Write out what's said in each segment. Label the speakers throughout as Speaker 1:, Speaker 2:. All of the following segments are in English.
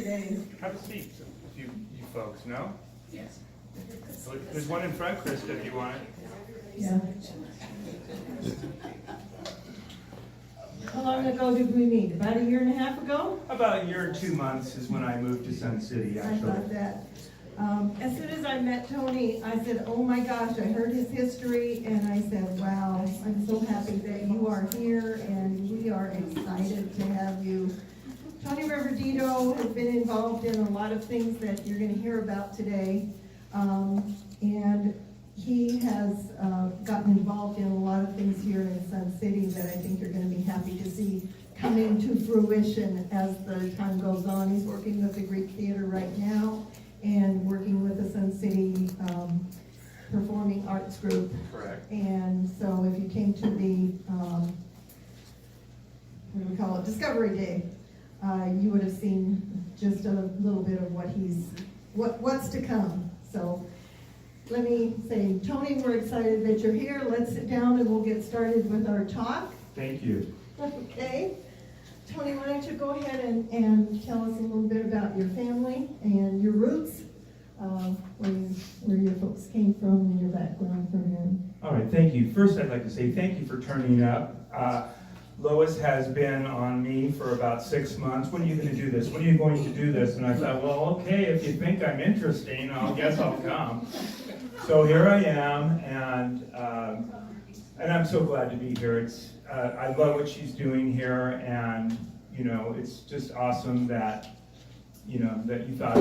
Speaker 1: today?
Speaker 2: Have a seat, you folks, no?
Speaker 1: Yes.
Speaker 2: There's one in front, Krista, if you want it.
Speaker 1: Yeah. How long ago did we meet? About a year and a half ago?
Speaker 2: About a year and 2 months is when I moved to Sun City,
Speaker 1: I
Speaker 2: actually.
Speaker 1: thought that. As soon as I met Tony, I said, oh my gosh, I heard his history, and I said, wow, I'm so happy that you are here, and we are excited to have you. Tony Reverditto has been involved in a lot of things that you're going to hear about today, and he has gotten involved in a lot of things here in Sun City that I think you're going to be happy to see coming to fruition as the time goes on. He's working with the Greek Theater right now, and working with the Sun City Performing Arts Group.
Speaker 2: Correct.
Speaker 1: And so if you came to the, what do we call it, Discovery Day, you would have seen just a little bit of what's to come. So let me say, Tony, we're excited that you're here. Let's sit down and we'll get started with our talk.
Speaker 2: Thank you.
Speaker 1: Okay. Tony, why don't you go ahead and tell us a little bit about your family and your roots, where your folks came from and your background from here.
Speaker 2: All right, thank you. First, I'd like to say thank you for turning up. Lois has been on me for about 6 months. When are you going to do this? When are you going to do this? And I thought, well, okay, if you think I'm interesting, I guess I'll come. So here I am, and I'm so glad to be here. I love what she's doing here, and it's just awesome that that you thought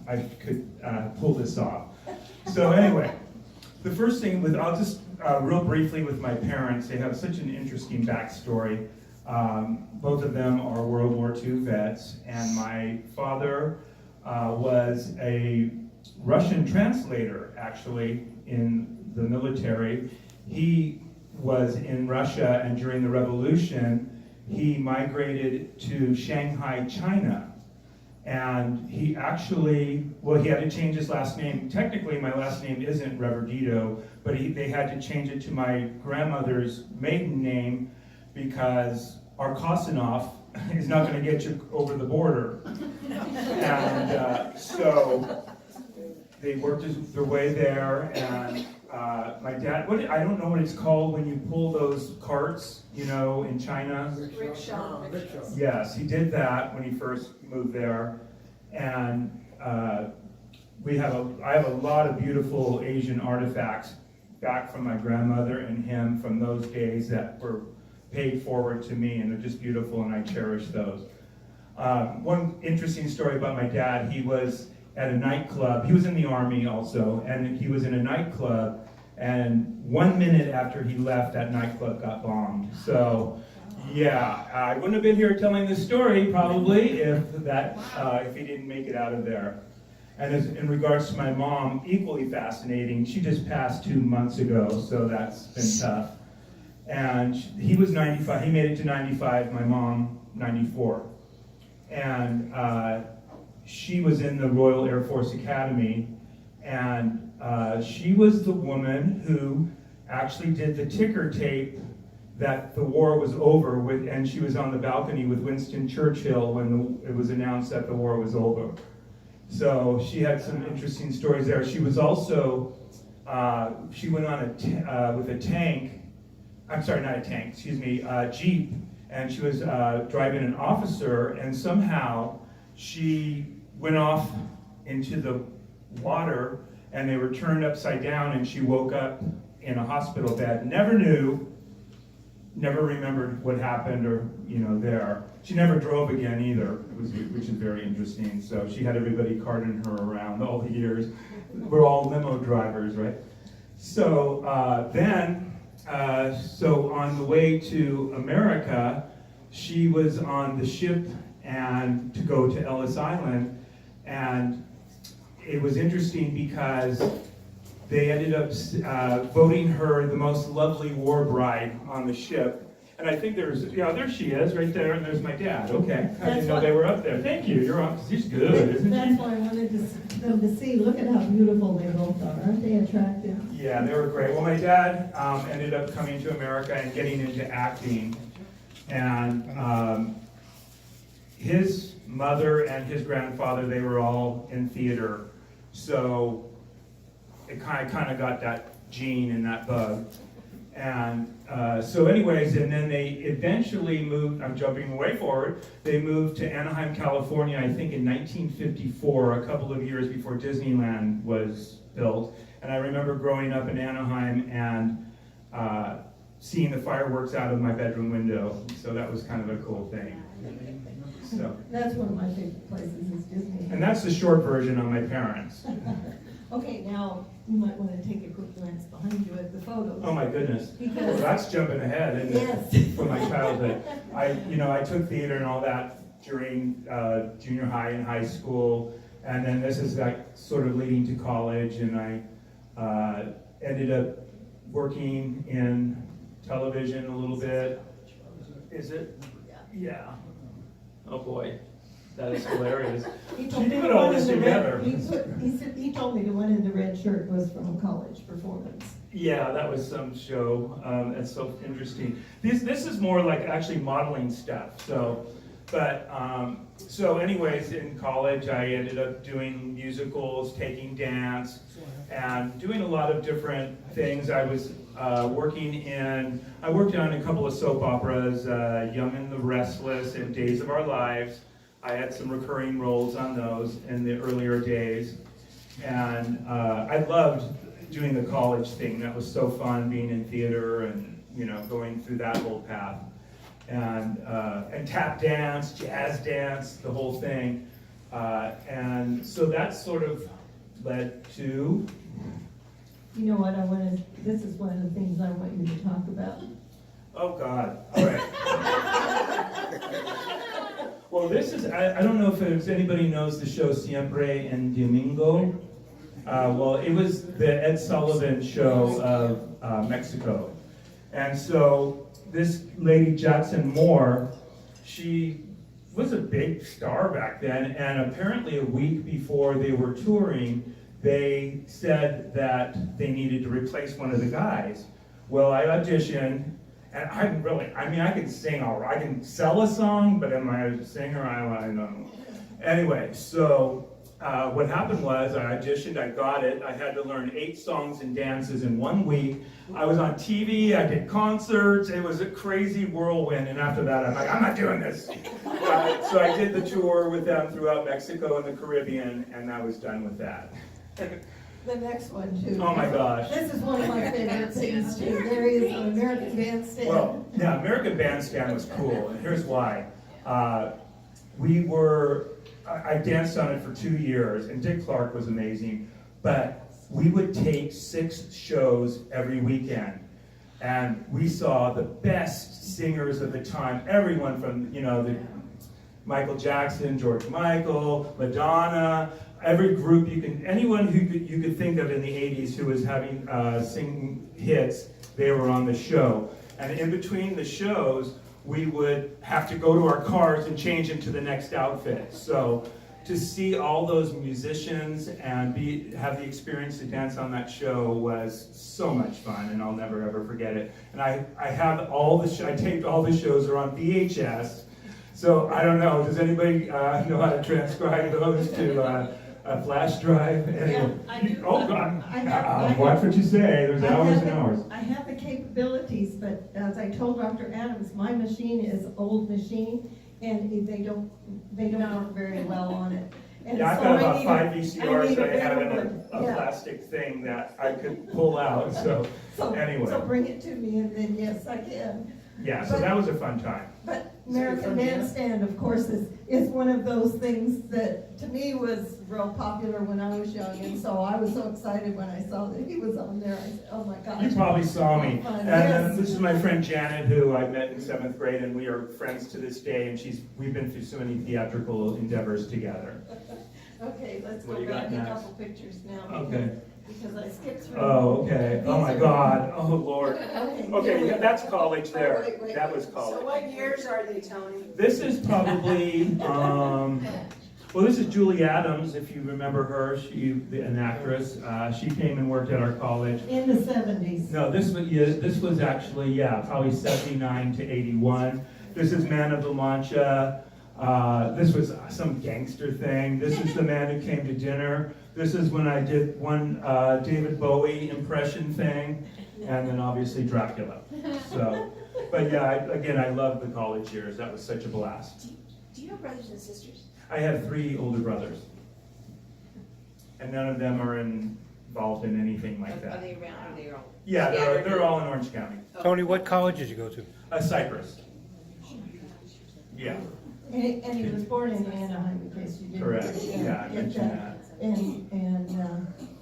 Speaker 2: I could pull this off. So anyway, the first thing I'll just real briefly with my parents. They have such an interesting backstory. Both of them are World War II vets, and my father was a Russian translator, actually, in the military. He was in Russia, and during the revolution, he migrated to Shanghai, China. And he actually, he had to change his last name. Technically, my last name isn't Reverditto, but they had to change it to my grandmother's maiden name because Arkosanov is not going to get you over the border. And so they worked their way there, and my dad, I don't know what it's called when you pull those carts, in China.
Speaker 3: Rickshaw.
Speaker 2: Yes, he did that when he first moved there, and I have a lot of beautiful Asian artifacts back from my grandmother and him from those days that were paid forward to me, and they're just beautiful, and I cherish those. One interesting story about my dad: he was at a nightclub. He was in the Army also, and he was in a nightclub, and 1 minute after he left, that nightclub got bombed. So, yeah, I wouldn't have been here telling this story probably if he didn't make it out of there. And in regards to my mom, equally fascinating. She just passed 2 months ago, so that's been tough. And he was 95. He made it to 95. My mom, 94. And she was in the Royal Air Force Academy, and she was the woman who actually did the ticker tape that the war was over with, and she was on the balcony with Winston Churchill when it was announced that the war was over. So she had some interesting stories there. She was also, she went on with a tank, Jeep, and she was driving an officer, and somehow she went off into the water, and they were turned upside down, and she woke up in a hospital bed. Never remembered what happened or, there. She never drove again either, which is very interesting. So she had everybody carting her around all the years. We're all limo drivers, right? So so on the way to America, she was on the ship and to go to Ellis Island, and it was interesting because they ended up voting her the most lovely war bride on the ship. And I think there she is right there, and there's my dad. Okay, I didn't know they were up there. Thank you. You're on. She's good, isn't she?
Speaker 1: That's why I wanted them to see. Look at how beautiful they both are. Aren't they attractive?
Speaker 2: Yeah, they were great. Well, my dad ended up coming to America and getting into acting, and mother and his grandfather, they were all in theater. So it kind of got that gene and that bug. And so anyways, and then they eventually moved, I'm jumping way forward, they moved to Anaheim, California, I think in 1954, a couple of years before Disneyland was built. And I remember growing up in Anaheim and seeing the fireworks out of my bedroom window. So that was kind of a cool thing. So.
Speaker 1: That's one of my favorite places is Disney.
Speaker 2: And that's the short version on my parents.
Speaker 1: Okay, now you might want to take a quick glance behind you at the photos.
Speaker 2: Oh my goodness.
Speaker 1: Because
Speaker 2: well, that's jumping ahead, isn't
Speaker 1: yes.
Speaker 2: it? From my childhood. I took theater and all that during junior high and high school, and then this is like sort of leading to college, and I ended up working in television a little bit. Is it? Yeah. Oh boy. That is hilarious.
Speaker 1: He
Speaker 2: She put all this together.
Speaker 1: He told me the one in the red shirt was from a college performance.
Speaker 2: Yeah, that was some show. It's so interesting. This is more like actually modeling stuff. So, but so anyways, in college, I ended up doing musicals, taking dance, and doing a lot of different things. I was I worked on a couple of soap operas, Young and the Restless and Days of Our Lives. I had some recurring roles on those in the earlier days. And I loved doing the college thing. That was so fun, being in theater and, going through that whole path. And tap dance, jazz dance, the whole thing. And so that sort of led to...
Speaker 1: You know what, this is one of the things I want you to talk about.
Speaker 2: Oh God, all right. Well, this is, I don't know if anybody knows the show Siempre en Domingo. Well, it was the Ed Sullivan show of Mexico. And so this lady, Jackson Moore, she was a big star back then, and apparently a week before they were touring, they said that they needed to replace one of the guys. Well, I auditioned, and I can sing all right. I can sell a song, but am I a singer? I don't know. Anyway, so what happened was I auditioned, I got it. I had to learn 8 songs and dances in 1 week. I was on TV, I did concerts. It was a crazy whirlwind, and after that, I'm like, I'm not doing this. So I did the tour with them throughout Mexico and the Caribbean, and I was done with that.
Speaker 1: The next one, too.
Speaker 2: Oh my gosh.
Speaker 1: This is one of my favorite things, too. There is an American Bandstand.
Speaker 2: Well, yeah, American Bandstand was cool, and here's why. I danced on it for 2 years, and Dick Clark was amazing, but we would take 6 shows every weekend, and we saw the best singers of the time, everyone from, the Michael Jackson, George Michael, Madonna, every group anyone who you could think of in the 80s who was having singing hits, they were on the show. And in between the shows, we would have to go to our cars and change into the next outfit. So to see all those musicians and have the experience to dance on that show was so much fun, and I'll never ever forget it. And I have I taped all the shows, are on VHS. So I don't know, does anybody know how to transcribe those to a flash drive?
Speaker 1: Yeah, I do.
Speaker 2: Oh God,
Speaker 1: I
Speaker 2: watch what you say, there's hours and hours.
Speaker 1: I have the capabilities, but as I told Dr. Adams, my machine is old machine, and they don't work very well on it. And
Speaker 2: Yeah, I've
Speaker 1: so
Speaker 2: got
Speaker 1: I
Speaker 2: about
Speaker 1: need
Speaker 2: 5
Speaker 1: I
Speaker 2: VCRs
Speaker 1: need
Speaker 2: that I have in
Speaker 1: better
Speaker 2: a
Speaker 1: one. Yeah.
Speaker 2: plastic thing that I could pull out, so anyway.
Speaker 1: So bring it to me, and then yes, I can.
Speaker 2: Yeah, so that was a fun time.
Speaker 1: But American Bandstand, of course, is one of those things that to me was real popular when I was young, and so I was so excited when I saw that he was on there. I said, oh my gosh.
Speaker 2: You probably saw me.
Speaker 1: Fun.
Speaker 2: And this is my friend Janet, who I met in 7th grade, and we are friends to this day, and we've been through so many theatrical endeavors together.
Speaker 1: Okay, let's
Speaker 2: What
Speaker 1: go
Speaker 2: do you got
Speaker 1: back a
Speaker 2: next?
Speaker 1: couple pictures now.
Speaker 2: Okay.
Speaker 1: Because I skipped through.
Speaker 2: Oh, okay. Oh my God. Oh Lord. Okay,
Speaker 1: here
Speaker 2: that's college there.
Speaker 1: Wait.
Speaker 2: That was
Speaker 3: So
Speaker 2: college.
Speaker 3: what years are they, Tony?
Speaker 2: This is probably, well, this is Julie Adams, if you remember her, an actress. She came and worked at our college.
Speaker 1: In the 70s.
Speaker 2: No, this was actually, probably 79 to 81. This is Man of La Mancha. This was some gangster thing. This is the man who came to dinner. This is when I did one David Bowie impression thing, and then obviously Dracula. So, but yeah, again, I loved the college years. That was such a blast.
Speaker 3: Do you have brothers and sisters?
Speaker 2: I have 3 older brothers, and none of them are involved in anything like
Speaker 3: Are
Speaker 2: that.
Speaker 3: they around? Are they all?
Speaker 2: Yeah,
Speaker 3: scattered?
Speaker 2: they're all in Orange County.
Speaker 4: Tony, what college did you go to?
Speaker 2: Cyprus. Yeah,
Speaker 1: And he was born in Anaheim, in case you didn't.
Speaker 2: correct. Yeah, I mentioned that.
Speaker 1: And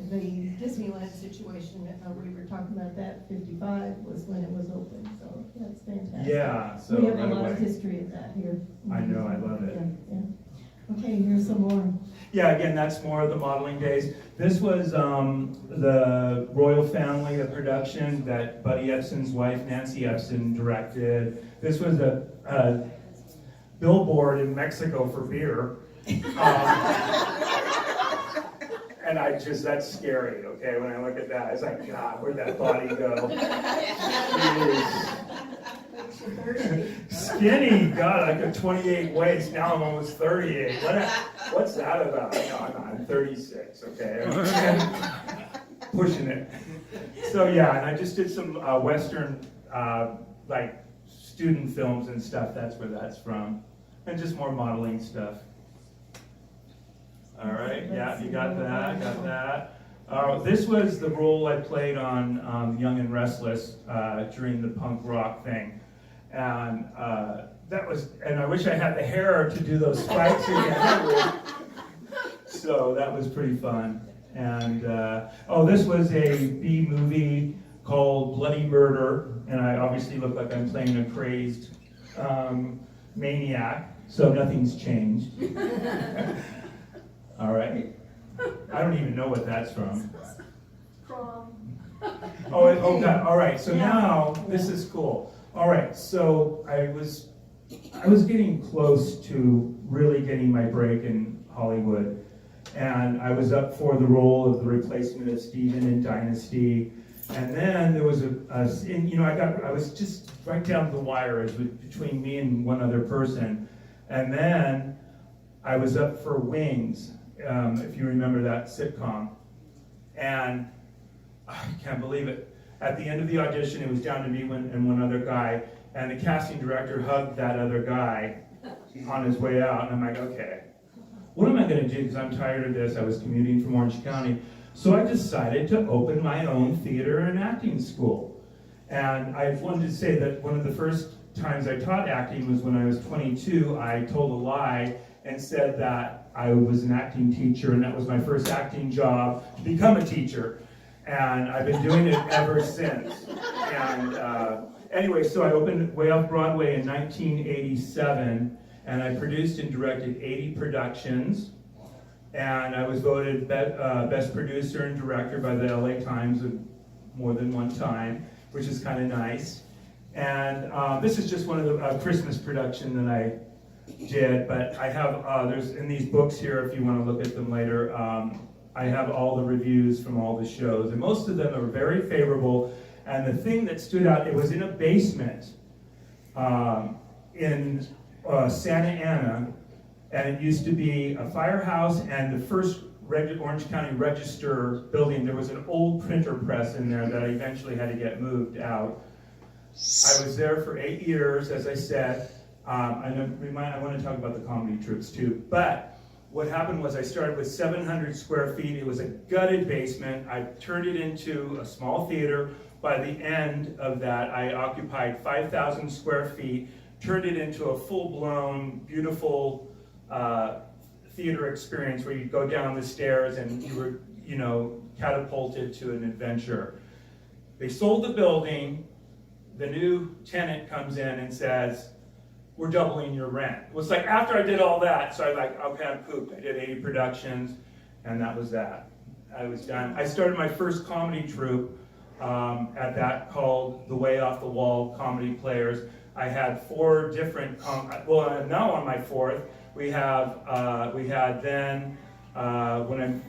Speaker 1: the Disneyland situation, we were talking about that, 55 was when it was open, so that's fantastic.
Speaker 2: Yeah, so
Speaker 1: We have a
Speaker 2: right
Speaker 1: lot of
Speaker 2: away.
Speaker 1: history of that here.
Speaker 2: I know, I love it.
Speaker 1: Yeah, yeah. Okay, here's some more.
Speaker 2: Yeah, again, that's more of the modeling days. This was the Royal Family, the production that Buddy Ebsen's wife, Nancy Ebsen, directed. This was a billboard in Mexico for beer. And that's scary, okay? When I look at that, it's like, God, where'd that body go? Skinny, God, I got 28 weights, now I'm almost 38. What's that about? No, I'm 36, okay? Pushing it. So yeah, and I just did some Western, like student films and stuff, that's where that's from. And just more modeling stuff. All right, yeah, you got that. This was the role I played on Young and Restless during the punk rock thing. And and I wish I had the hair to do those spikes again. So that was pretty fun. And, this was a B movie called Bloody Murder. And I obviously look like I'm playing a crazed maniac, so nothing's changed. All right. I don't even know what that's from. Oh God. All right. So now this is cool. All right. So I was getting close to really getting my break in Hollywood, and I was up for the role of the replacement of Steven in Dynasty. And then there was I was just right down to the wire. It was between me and one other person, and then I was up for Wings. If you remember that sitcom. And I can't believe it. At the end of the audition, it was down to me and one other guy, and the casting director hugged that other guy on his way out, and I'm like, okay, what am I going to do? Because I'm tired of this. I was commuting from Orange County. So I decided to open my own theater and acting school. And I wanted to say that one of the first times I taught acting was when I was 22. I told a lie and said that I was an acting teacher, and that was my first acting job to become a teacher. And I've been doing it ever since. And anyway, so I opened Way Off Broadway in 1987, and I produced and directed 80 productions. And I was voted Best Producer and Director by the LA Times more than one time, which is kind of nice. And this is just one of the Christmas production that I did, but I have, there's in these books here, if you want to look at them later, I have all the reviews from all the shows, and most of them are very favorable. And the thing that stood out, it was in a basement in Santa Ana, and it used to be a firehouse and the first Orange County Register building. There was an old printer press in there that I eventually had to get moved out. I was there for 8 years, as I said. I want to talk about the comedy troops too, but what happened was I started with 700 square feet. It was a gutted basement. I turned it into a small theater. By the end of that, I occupied 5,000 square feet, turned it into a full-blown, beautiful theater experience where you go down the stairs and you were, catapulted to an adventure. They sold the building. The new tenant comes in and says, we're doubling your rent. It was like after I did all that, so I okay, I'm pooped. I did 80 productions, and that was that. I was done. I started my first comedy troupe at that called the Way Off the Wall Comedy Players. I had 4 different, I'm now on my 4th. We had then, when I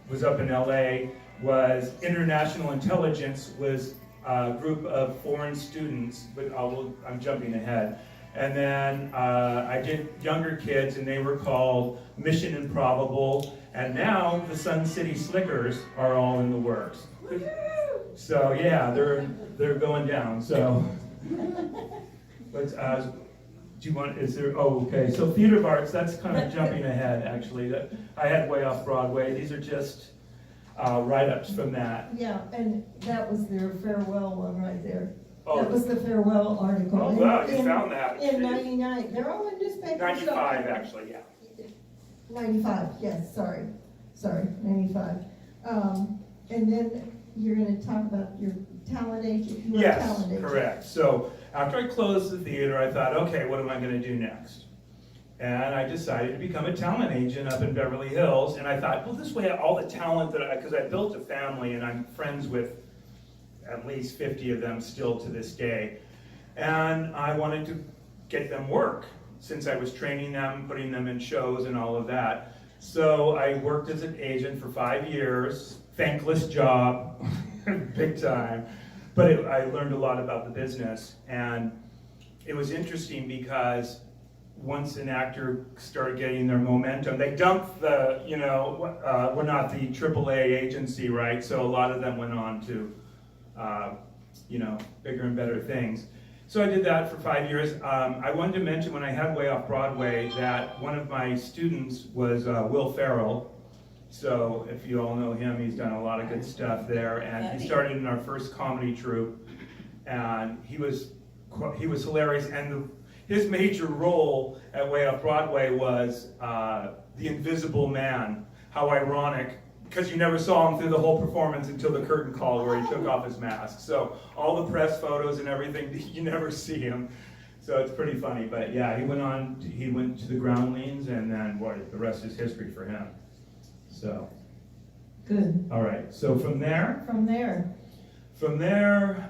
Speaker 2: was up in LA, was International Intelligence, was a group of foreign students, but I'm jumping ahead. And then I did younger kids, and they were called Mission Improbable. And now the Sun City Slickers are all in the works. So yeah, they're going down. So, but do you want? Is there? Oh, okay. So Theater of Arts. That's kind of jumping ahead, actually. That I had way off Broadway. These are just write-ups from that.
Speaker 1: Yeah, and that was their farewell one right there.
Speaker 2: Oh.
Speaker 1: That was the farewell article.
Speaker 2: Oh wow, you found that.
Speaker 1: In 99, they're all in newspapers.
Speaker 2: 95, actually, yeah.
Speaker 1: 95, yes, sorry, 95. And then you're gonna talk about your talent agent. You were a
Speaker 2: Yes,
Speaker 1: talent agent.
Speaker 2: correct. So after I closed the theater, I thought, okay, what am I gonna do next? And I decided to become a talent agent up in Beverly Hills. And I thought, well, this way all the talent because I built a family and I'm friends with at least 50 of them still to this day. And I wanted to get them work since I was training them, putting them in shows and all of that. So I worked as an agent for 5 years, thankless job, big time. But I learned a lot about the business. And it was interesting because once an actor started getting their momentum, they dumped the, we're not the AAA agency, right? So a lot of them went on to bigger and better things. So I did that for 5 years. I wanted to mention when I had Way Off Broadway that one of my students was Will Ferrell. So if you all know him, he's done a lot of good stuff there. And he started in our first comedy troupe. And he was hilarious. And his major role at Way Off Broadway was the Invisible Man. How ironic. Because you never saw him through the whole performance until the curtain call where he took off his mask. So all the press photos and everything, you never see him. So it's pretty funny. But yeah, he went to the Groundlings, and then boy, the rest is history for him. So.
Speaker 1: Good.
Speaker 2: All right, so from there,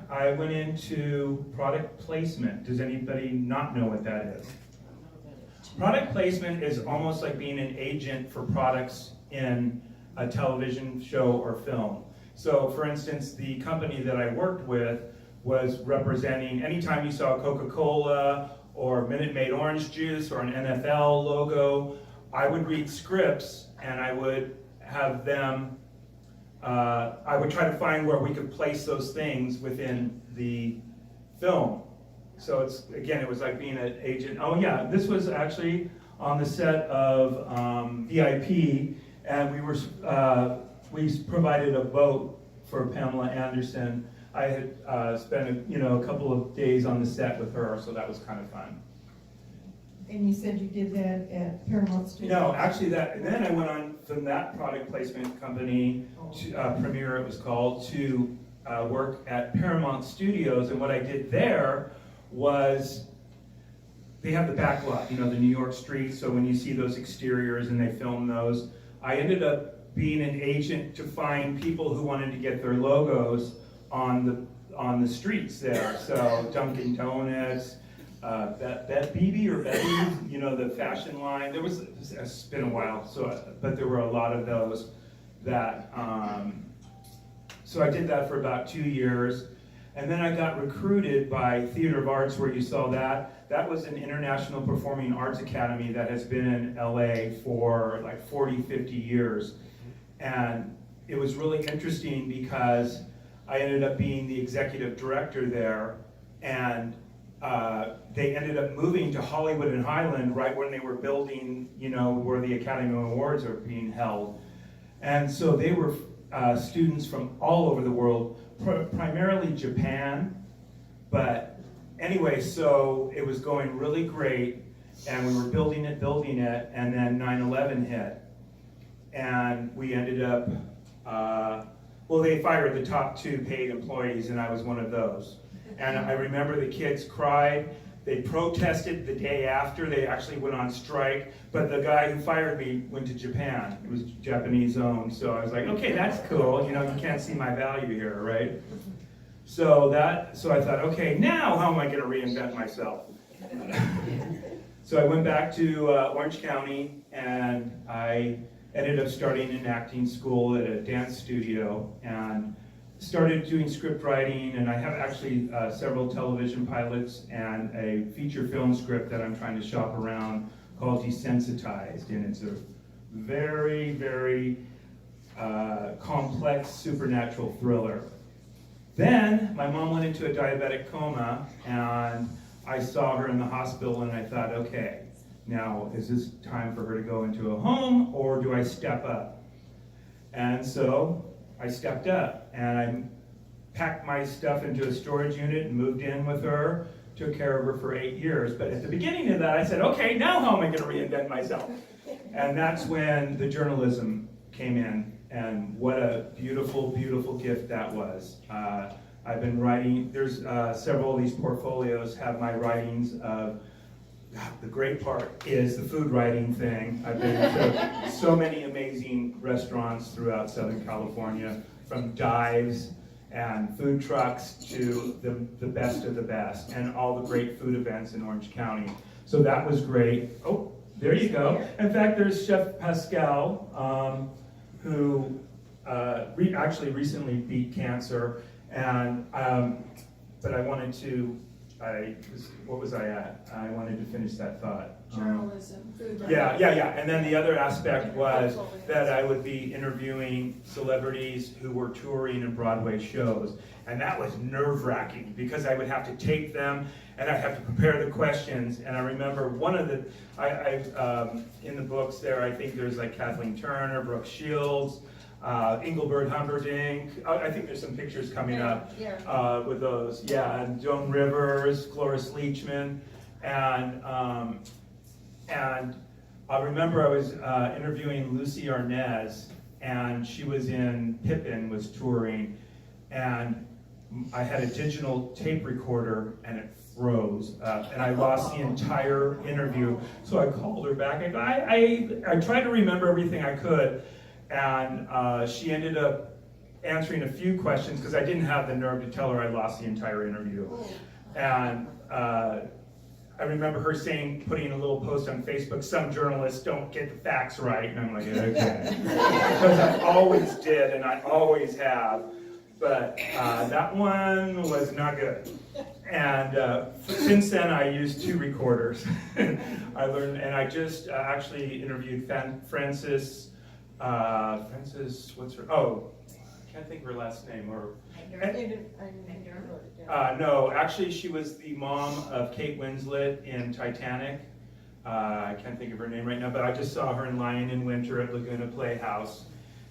Speaker 2: I went into product placement. Does anybody not know what that is? Product placement is almost like being an agent for products in a television show or film. So for instance, the company that I worked with was representing, anytime you saw Coca-Cola or Minute Maid orange juice or an NFL logo, I would read scripts and I would have them, I would try to find where we could place those things within the film. So it was like being an agent. Oh yeah, this was actually on the set of VIP. And we provided a boat for Pamela Anderson. I had spent a couple of days on the set with her, so that was kind of fun.
Speaker 1: And you said you did that at Paramount Studios?
Speaker 2: No, actually then I went on from that product placement company, to, Premiere it was called, to work at Paramount Studios. And what I did there was, they have the back lot, the New York streets, so when you see those exteriors and they film those, I ended up being an agent to find people who wanted to get their logos on the streets there. So Dunkin' Donuts, Bebe or Betty, the fashion line. It's been a while, but there were a lot of those that. So I did that for about 2 years, and then I got recruited by Theater of Arts, where you saw that. That was an international performing arts academy that has been in LA for like 40, 50 years. And it was really interesting because I ended up being the executive director there, and they ended up moving to Hollywood and Highland right when they were building, where the Academy Awards are being held. And so they were students from all over the world, primarily Japan, but anyway, so it was going really great, and we were building it, and then 9/11 hit. And we ended up, they fired the top 2 paid employees, and I was one of those. And I remember the kids cried. They protested the day after. They actually went on strike, but the guy who fired me went to Japan. It was Japanese owned, so I was like, okay, that's cool. You can't see my value here, right? So I thought, okay, now how am I going to reinvent myself? So I went back to Orange County, and I ended up starting an acting school at a dance studio, and started doing script writing, and I have actually several television pilots and a feature film script that I'm trying to shop around called Desensitized, and it's a very, very complex supernatural thriller. Then my mom went into a diabetic coma, and I saw her in the hospital, and I thought, okay, now is this time for her to go into a home, or do I step up? And so I stepped up, and I packed my stuff into a storage unit and moved in with her, took care of her for 8 years. But at the beginning of that, I said, okay, now how am I going to reinvent myself? And that's when the journalism came in, and what a beautiful, beautiful gift that was. I've been writing, there's several of these portfolios have my writings of, the great part is the food writing thing. I've been to so many amazing restaurants throughout Southern California, from dives and food trucks to the best of the best, and all the great food events in Orange County. So that was great. Oh, there you go. In fact, there's Chef Pascal, who actually recently beat cancer, and but I wanted to, what was I at? I wanted to finish that thought.
Speaker 3: Journalism, food writing.
Speaker 2: Yeah. And then the other aspect was that I would be interviewing celebrities who were touring in Broadway shows. And that was nerve-wracking because I would have to tape them and I'd have to prepare the questions. And I remember one of the, in the books there, I think there's like Kathleen Turner, Brooke Shields, Engelbert Humperdinck. I think there's some pictures coming up with those. Yeah, and Joan Rivers, Cloris Leachman, and I remember I was interviewing Lucy Arnaz, and she was in Pippin, was touring, and I had a digital tape recorder, and it froze, and I lost the entire interview. So I called her back, and I tried to remember everything I could. And she ended up answering a few questions because I didn't have the nerve to tell her I lost the entire interview. And I remember her saying, putting a little post on Facebook, some journalists don't get the facts right. And I'm like, okay. Because I always did and I always have. But that one was not good. And since then I used 2 recorders. I learned, and I just actually interviewed Frances, what's her, I can't think of her last name, or, no, actually she was the mom of Kate Winslet in Titanic. I can't think of her name right now, but I just saw her in Lion in Winter at Laguna Playhouse.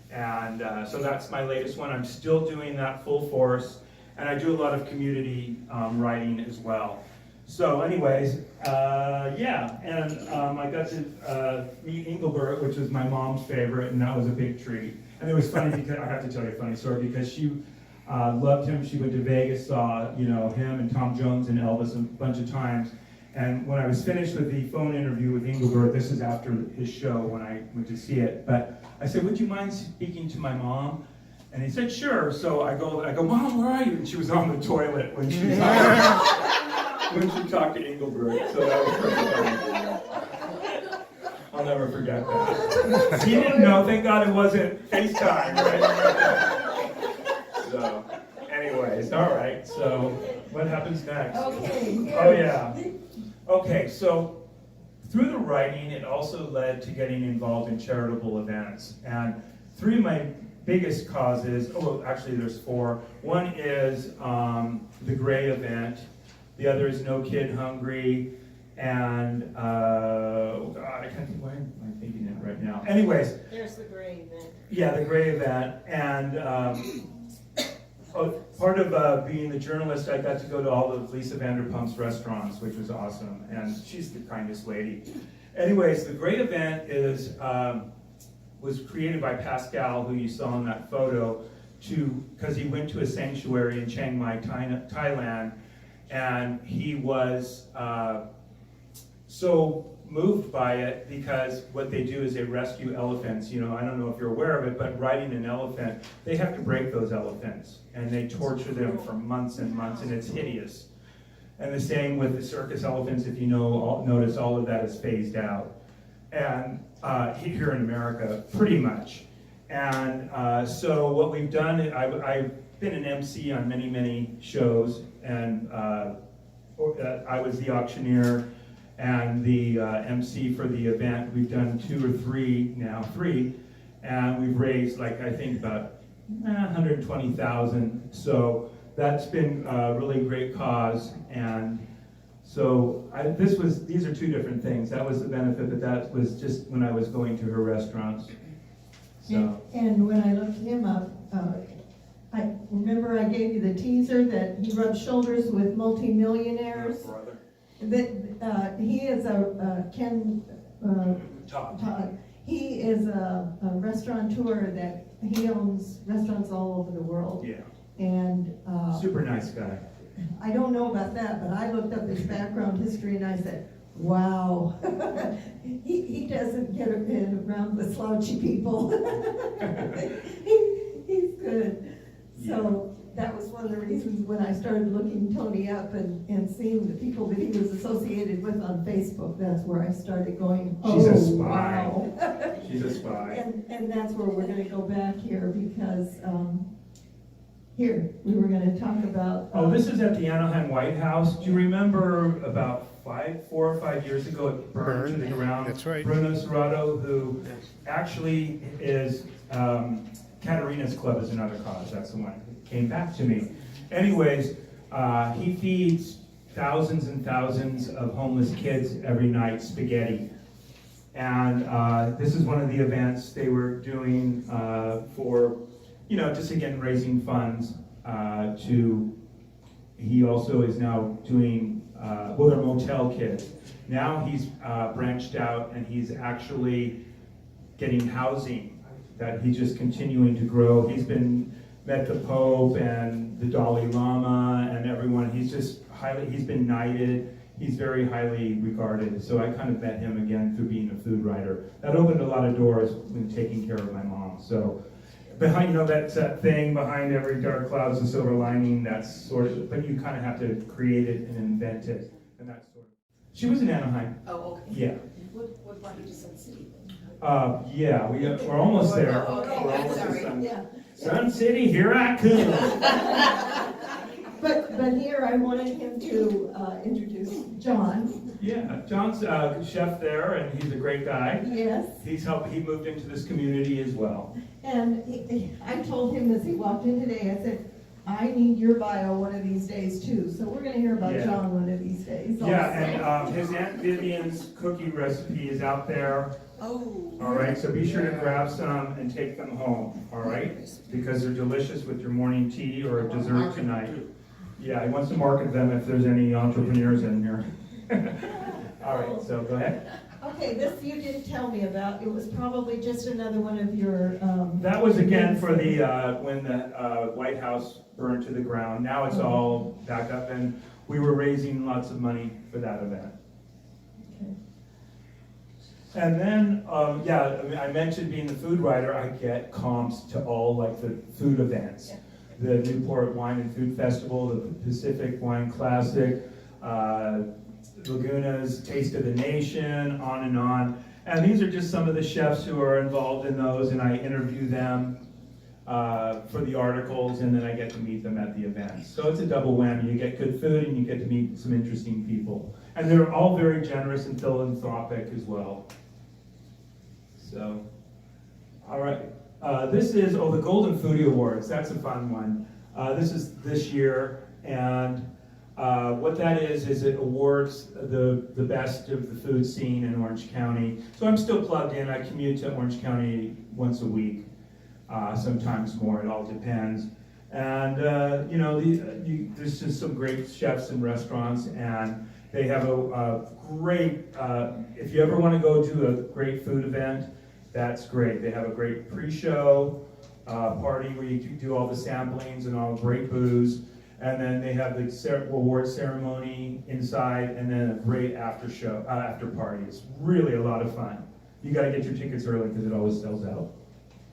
Speaker 2: And so that's my latest one. I'm still doing that full force, and I do a lot of community writing as well. So anyways, yeah, and I got to meet Engelbert, which was my mom's favorite, and that was a big treat. And it was funny because, I have to tell you a funny story, because she loved him. She went to Vegas, saw, him and Tom Jones and Elvis a bunch of times. And when I was finished with the phone interview with Engelbert, this is after his show when I went to see it, but I said, would you mind speaking to my mom? And he said, sure. So I go, Mom, where are you? And she was on the toilet when she talked to Engelbert. So that was pretty funny. I'll never forget that. He didn't know, thank God it wasn't FaceTime, right? So, anyways, all right. So, what happens next?
Speaker 1: Okay.
Speaker 2: Oh, yeah. Okay, so through the writing, it also led to getting involved in charitable events. And 3 of my biggest causes, actually there's 4. One is the Gray event. The other is No Kid Hungry. And, I can't think, why am I thinking it right now? Anyways.
Speaker 3: There's the Gray event.
Speaker 2: Yeah, the Gray event. And part of being the journalist, I got to go to all of Lisa Vanderpump's restaurants, which was awesome, and she's the kindest lady. Anyways, the Great Event was created by Pascal, who you saw in that photo, because he went to a sanctuary in Chiang Mai, Thailand, and he was so moved by it, because what they do is they rescue elephants. I don't know if you're aware of it, but riding an elephant, they have to break those elephants, and they torture them for months and months, and it's hideous. And the same with the circus elephants, if you notice, all of that is phased out. And here in America, pretty much. And so what we've done, I been an MC on many, many shows, and I was the auctioneer and the MC for the event. We've done 2 or 3 now, 3, and we've raised like I think about 120,000. So that's been a really great cause, and so these are 2 different things. That was the benefit, but that was just when I was going to her restaurants. So.
Speaker 1: And when I looked him up, I remember I gave you the teaser that he rubs shoulders with multimillionaires. That he is Ken Todd. He is a restaurateur that he owns restaurants all over the world.
Speaker 2: Yeah.
Speaker 1: And
Speaker 2: Super nice guy.
Speaker 1: I don't know about that, but I looked up his background history and I said, wow, he doesn't get around with slouchy people. He's good. So that was one of the reasons when I started looking Tony up and seeing the people that he was associated with on Facebook, that's where I started going, oh,
Speaker 2: She's a spy.
Speaker 1: wow.
Speaker 2: She's a spy.
Speaker 1: And that's where we're gonna go back here because, here, we were gonna talk about.
Speaker 2: Oh, this is at the Anaheim White House. Do you remember about 4 or 5 years ago it burned to the ground?
Speaker 4: That's right.
Speaker 2: Bruno Serrato, who actually is, Katarina's Club is another cause. That's the one that came back to me. Anyways, he feeds thousands and thousands of homeless kids every night spaghetti. And this is one of the events they were doing for, just again, raising funds he also is now doing, they're motel kids. Now he's branched out and he's actually getting housing that he's just continuing to grow. He's met the Pope and the Dalai Lama and everyone. He's been knighted. He's very highly regarded. So I kind of met him again through being a food writer. That opened a lot of doors when taking care of my mom. So behind, that's that thing behind every dark cloud is a silver lining. That's sort of, but you kind of have to create it and invent it. And that's sort of. She was in Anaheim.
Speaker 3: Oh, okay.
Speaker 2: Yeah.
Speaker 3: What brought you to Sun City then?
Speaker 2: Yeah, we're almost there.
Speaker 3: Oh, okay,
Speaker 2: We're
Speaker 3: I'm
Speaker 2: almost
Speaker 3: sorry.
Speaker 2: to
Speaker 1: Yeah.
Speaker 2: Sun City, here I come.
Speaker 1: But here I wanted him to introduce John.
Speaker 2: Yeah, John's a chef there, and he's a great guy.
Speaker 1: Yes.
Speaker 2: He moved into this community as well.
Speaker 1: And I told him as he walked in today, I said, I need your bio one of these days too. So we're gonna hear about
Speaker 2: Yeah.
Speaker 1: John one of these days.
Speaker 2: Yeah,
Speaker 1: also.
Speaker 2: and his Aunt Vivian's cookie recipe is out there.
Speaker 3: Oh.
Speaker 2: All right, so be sure to grab some and take them home, all right? Because they're delicious with your morning tea or dessert tonight. Yeah, he wants to market them if there's any entrepreneurs in here. All right, so go ahead.
Speaker 1: Okay, this you didn't tell me about. It was probably just another one of your.
Speaker 2: That was again for the when the White House burned to the ground. Now it's all back up, and we were raising lots of money for that event.
Speaker 1: Okay.
Speaker 2: And then, I mentioned being the food writer. I get comps to all like the food events.
Speaker 1: Yeah.
Speaker 2: The Newport Wine and Food Festival, the Pacific Wine Classic, Laguna's Taste of the Nation, on and on. And these are just some of the chefs who are involved in those, and I interview them for the articles, and then I get to meet them at the events. So it's a double whammy. You get good food, and you get to meet some interesting people. And they're all very generous and philanthropic as well. So, all right. This is, the Golden Foodie Awards. That's a fun one. This is this year, and what that is it awards the best of the food scene in Orange County. So I'm still plugged in. I commute to Orange County once a week, sometimes more. It all depends. And there's just some great chefs and restaurants, and they have a great. If you ever want to go to a great food event, that's great. They have a great pre-show party where you do all the samplings and all great booze. And then they have the award ceremony inside, and then a great after party. It's really a lot of fun. You got to get your tickets early because it always sells out.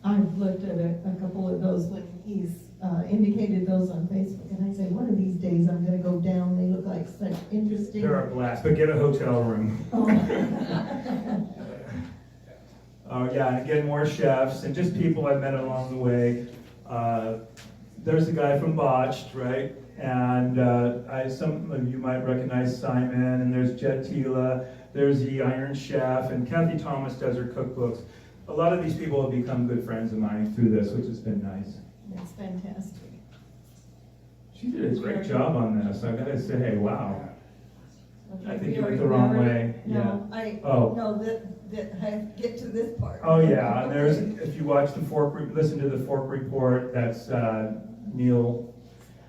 Speaker 1: I've looked at a couple of those when he's indicated those on Facebook, and I say, one of these days I'm going to go down. They look like such interesting.
Speaker 2: They're a blast, but get a hotel room.
Speaker 1: Oh.
Speaker 2: Yeah, and again, more chefs and just people I've met along the way. there's the guy from Botched, right? And some of you might recognize Simon, and there's Jet Tila, there's the Iron Chef, and Kathy Thomas does her cookbooks. A lot of these people have become good friends of mine through this, which has been nice.
Speaker 1: It's fantastic.
Speaker 2: She did a great job on this, I gotta say, wow. I think you went the
Speaker 1: We
Speaker 2: wrong
Speaker 1: already-
Speaker 2: way,
Speaker 1: No,
Speaker 2: yeah.
Speaker 1: I,
Speaker 2: Oh.
Speaker 1: no, that I get to this part.
Speaker 2: Oh, yeah, and there's, if you watch the listen to the Fork Report, that's Neil,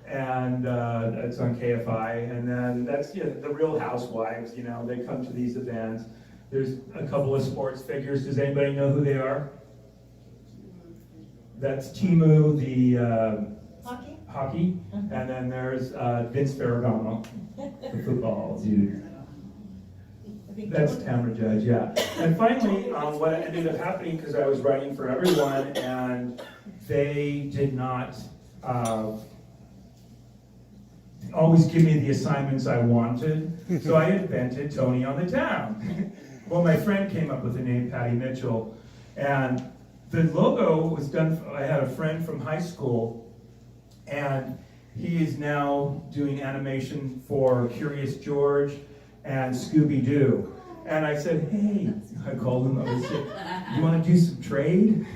Speaker 2: and it's on KFI, and then that's, the Real Housewives, they come to these events. There's a couple of sports figures. Does anybody know who they are? That's Timu, the
Speaker 1: Hockey?
Speaker 2: hockey, and then there's Vince Ferragamo, the football dude.
Speaker 1: I think
Speaker 2: That's Tamara Judge, yeah. And finally, what ended up happening, because I was writing for everyone, and they did not always give me the assignments I wanted, so I invented Tony on the Town. Well, my friend came up with the name Patty Mitchell, and the logo was done, I had a friend from high school, and he is now doing animation for Curious George and Scooby-Doo. And I said, hey, I called him, I said, you want to do some trade?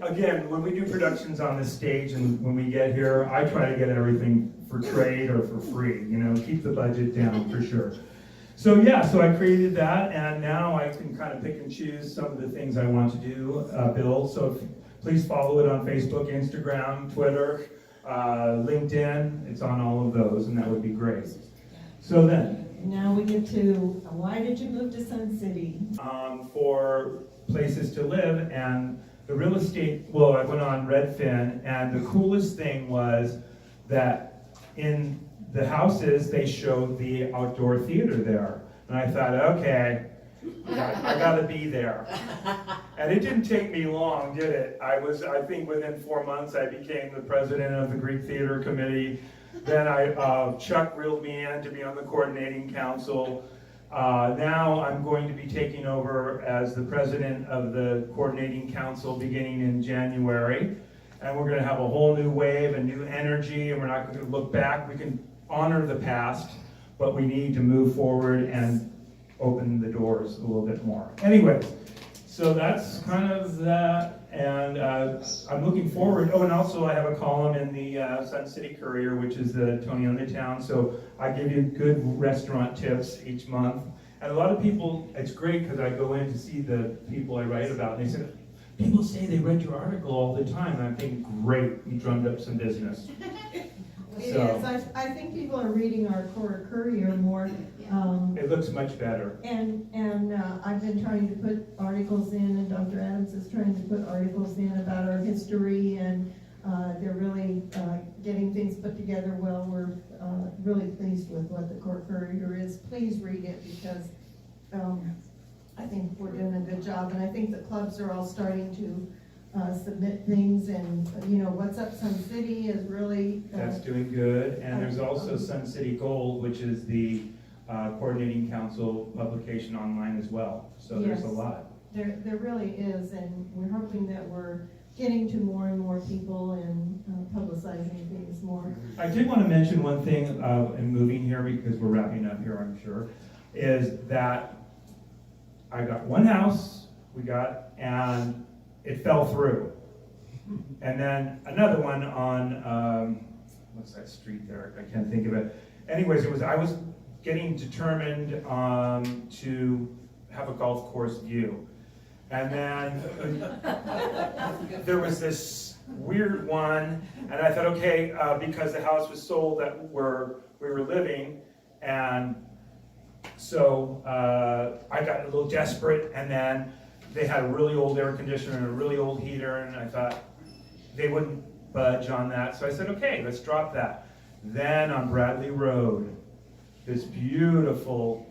Speaker 2: Again, when we do productions on this stage and when we get here, I try to get everything for trade or for free, keep the budget down for sure. So I created that, and now I can kind of pick and choose some of the things I want to do, Bill. So please follow it on Facebook, Instagram, Twitter, LinkedIn. It's on all of those, and that would be great. So then,
Speaker 1: Now we get to, why did you move to Sun City?
Speaker 2: for places to live, and the real estate, well, I went on Redfin, and the coolest thing was that in the houses, they showed the outdoor theater there. And I thought, okay, I gotta be there. And it didn't take me long, did it? I think within 4 months, I became the president of the Greek Theater Committee. Then Chuck reeled me in to be on the coordinating council. Now I'm going to be taking over as the president of the coordinating council beginning in January. And we're gonna have a whole new wave and new energy, and we're not gonna look back. We can honor the past, but we need to move forward and open the doors a little bit more. Anyways, so that's kind of that, and I'm looking forward. Oh, and also I have a column in the Sun City Courier, which is the Tony on the Town, so I give you good restaurant tips each month. And a lot of people, it's great because I go in to see the people I write about, and they said, people say they read your article all the time, and I'm thinking, great, we drummed up some business.
Speaker 1: It
Speaker 2: So-
Speaker 1: is. I think people are reading our Courier more.
Speaker 2: It looks much better.
Speaker 1: And I've been trying to put articles in, and Dr. Adams is trying to put articles in about our history, and they're really getting things put together well. We're really pleased with what the Courier is. Please read it, because I think we're doing a good job, and I think the clubs are all starting to submit things, and What's Up Sun City is really
Speaker 2: That's doing good, and there's also Sun City Gold, which is the coordinating council publication online as well. So there's a
Speaker 1: Yes.
Speaker 2: lot.
Speaker 1: there really is, and we're hoping that we're getting to more and more people and publicizing things more.
Speaker 2: I did want to mention one thing in moving here, because we're wrapping up here, I'm sure, is that I got one house, and it fell through. And then another one on, what's that street there? I can't think of it. Anyways, I was getting determined to have a golf course view. And then there was this weird one, and I thought, okay, because the house was sold that where we were living, and so I got a little desperate, and then they had a really old air conditioner and a really old heater, and I thought they wouldn't budge on that. So I said, okay, let's drop that. Then on Bradley Road, this beautiful,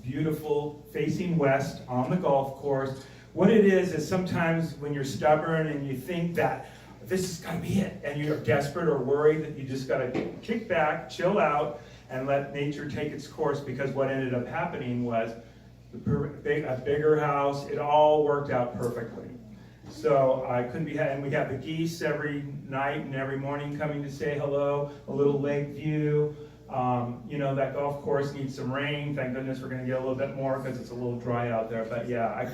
Speaker 2: beautiful facing west on the golf course. What it is sometimes when you're stubborn and you think that this is gonna be it, and you're desperate or worried, that you just gotta kick back, chill out, and let nature take its course, because what ended up happening was a bigger house. It all worked out perfectly. So I couldn't be, and we have the geese every night and every morning coming to say hello, a little lake view. You know, that golf course needs some rain. Thank goodness we're gonna get a little bit more because it's a little dry out there. But yeah, I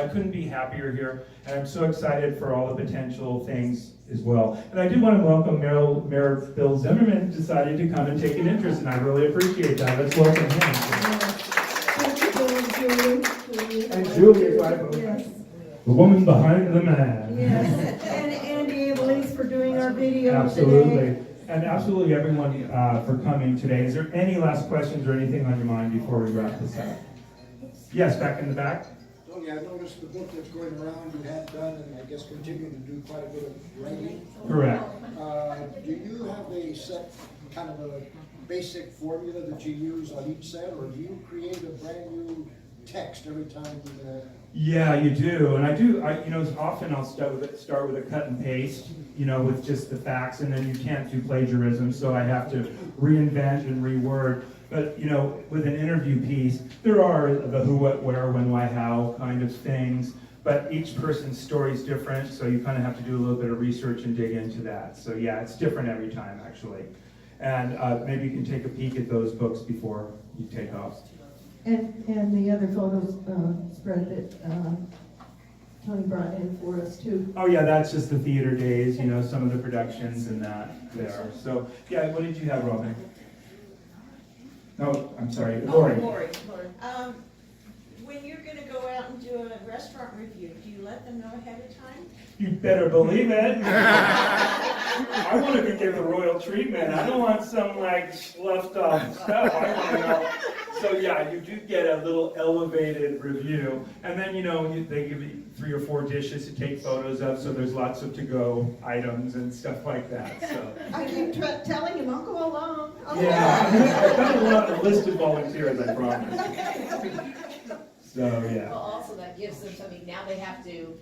Speaker 2: couldn't be happier here. And I'm so excited for all the potential things as well. And I do want to welcome Mayor Bill Zimmerman decided to come and take an interest, and I really appreciate that. Let's welcome him.
Speaker 1: Thank you, Julie.
Speaker 2: And Julie, wife of
Speaker 1: Yes,
Speaker 2: the woman behind the man.
Speaker 1: yes. And Andy and Elise for doing our video today.
Speaker 2: Absolutely. And absolutely everyone for coming today. Is there any last questions or anything on your mind before we wrap this up? Yes, back in the back.
Speaker 5: Tony, I noticed the book that's going around you had done, and I guess continue to do quite a bit of writing.
Speaker 2: Correct.
Speaker 5: Do you have a set, kind of a basic formula that you use on each set, or do you create a brand new text every time you
Speaker 2: Yeah, you do, and you know, often I'll start with a cut and paste, you know, with just the facts, and then you can't do plagiarism, so I have to reinvent and reword. But, you know, with an interview piece, there are the who, what, where, when, why, how kind of things, but each person's story is different, so you kind of have to do a little bit of research and dig into that. So yeah, it's different every time, actually. And maybe you can take a peek at those books before you take off.
Speaker 1: And the other photos spread that Tony brought in for us too.
Speaker 2: Oh yeah, that's just the theater days, you know, some of the productions and that there. So, yeah, what did you have, Robin? No, I'm sorry, Lori.
Speaker 3: Lori. When you're gonna go out and do a restaurant review, do you let them know ahead of time?
Speaker 2: You better believe it. I want to get the royal treatment. I don't want some like sloughed off stuff. I want to know. So yeah, you do get a little elevated review, and then you know they give you 3 or 4 dishes to take photos of. So there's lots of to-go items and stuff like that. So
Speaker 1: I keep telling him, I'll go along.
Speaker 2: yeah, I've got a list of volunteers, I promise. So yeah.
Speaker 6: Well, also that gives them something, now they have to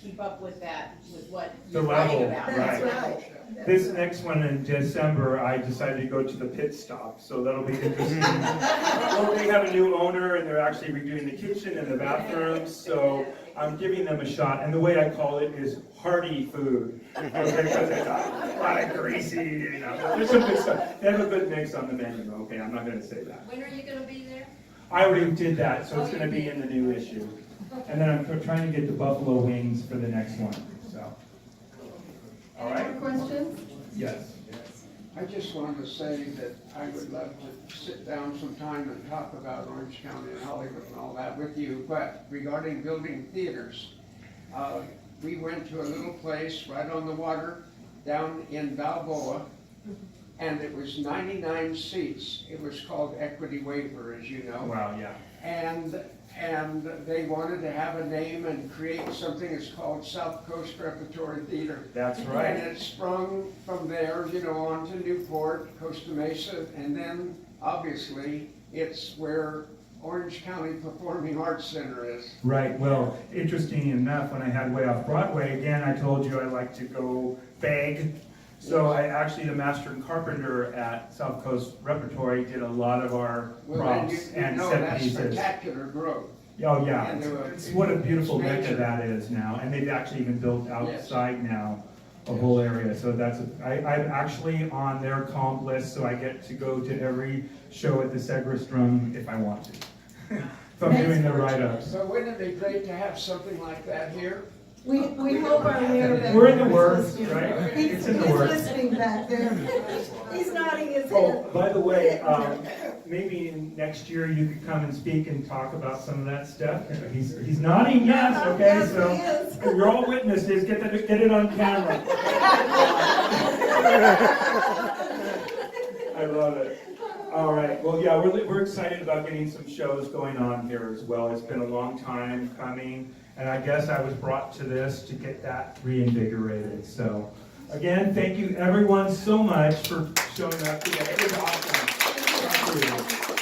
Speaker 6: keep up with that, with what
Speaker 2: The
Speaker 6: you're writing
Speaker 2: level,
Speaker 6: about.
Speaker 1: That's
Speaker 2: right.
Speaker 1: right.
Speaker 2: This next one in December, I decided to go to the pit stop, so that'll be interesting. Well, they have a new owner, and they're actually redoing the kitchen and the bathrooms, so I'm giving them a shot. And the way I call it is hearty food, okay, because it's a lot of greasy, you know. There's some good stuff. They have a good mix on the menu. Okay, I'm not going to say that.
Speaker 6: When are you gonna be there?
Speaker 2: I already did that, so it's going to be in the new issue. And then I'm trying to get the buffalo wings for the next one. So, all
Speaker 1: Any
Speaker 2: right.
Speaker 1: more questions?
Speaker 2: Yes.
Speaker 7: I just wanted to say that I would love to sit down sometime and talk about Orange County and Hollywood and all that with you, but regarding building theaters, we went to a little place right on the water down in Balboa, and it was 99 seats. It was called Equity Waiver, as you know.
Speaker 2: Wow, yeah.
Speaker 7: And they wanted to have a name and create something that's called South Coast Repertory Theater.
Speaker 2: That's
Speaker 7: And
Speaker 2: right.
Speaker 7: it sprung from there, you know, on to Newport, Costa Mesa, and then obviously it's where Orange County Performing Arts Center is.
Speaker 2: Right. Well, interesting enough, when I had Way Off Broadway, again, I told you I like to go big. So I actually, the master and carpenter at South Coast Repertory did a lot of our
Speaker 7: Well, then
Speaker 2: props
Speaker 7: you
Speaker 2: and
Speaker 7: know
Speaker 2: set
Speaker 7: that's
Speaker 2: pieces.
Speaker 7: spectacacular growth.
Speaker 2: Oh, yeah.
Speaker 7: And
Speaker 2: It's what a beautiful
Speaker 7: it's
Speaker 2: mecca
Speaker 7: major.
Speaker 2: that is now. And they've actually even built outside now a whole area. So I'm actually on their comp list, so I get to go to every show at the Segrestrom if I want to. If I'm doing the write-ups.
Speaker 7: So wouldn't it be great to have something like that here?
Speaker 1: We hope our mayor.
Speaker 2: We're in the works,
Speaker 1: is listening.
Speaker 2: right?
Speaker 1: He's
Speaker 2: It's in the works.
Speaker 1: listening back there. He's nodding his
Speaker 2: Oh,
Speaker 1: head.
Speaker 2: by the way, maybe next year you could come and speak and talk about some of that stuff. He's nodding yes, okay,
Speaker 1: Yes,
Speaker 2: so
Speaker 1: he is.
Speaker 2: you're all witnesses, get it on camera. I love it. All right, well, yeah, we're excited about getting some shows going on here as well. It's been a long time coming, and I guess I was brought to this to get that reinvigorated. So, again, thank you everyone so much for showing up today. It was awesome. Thank you.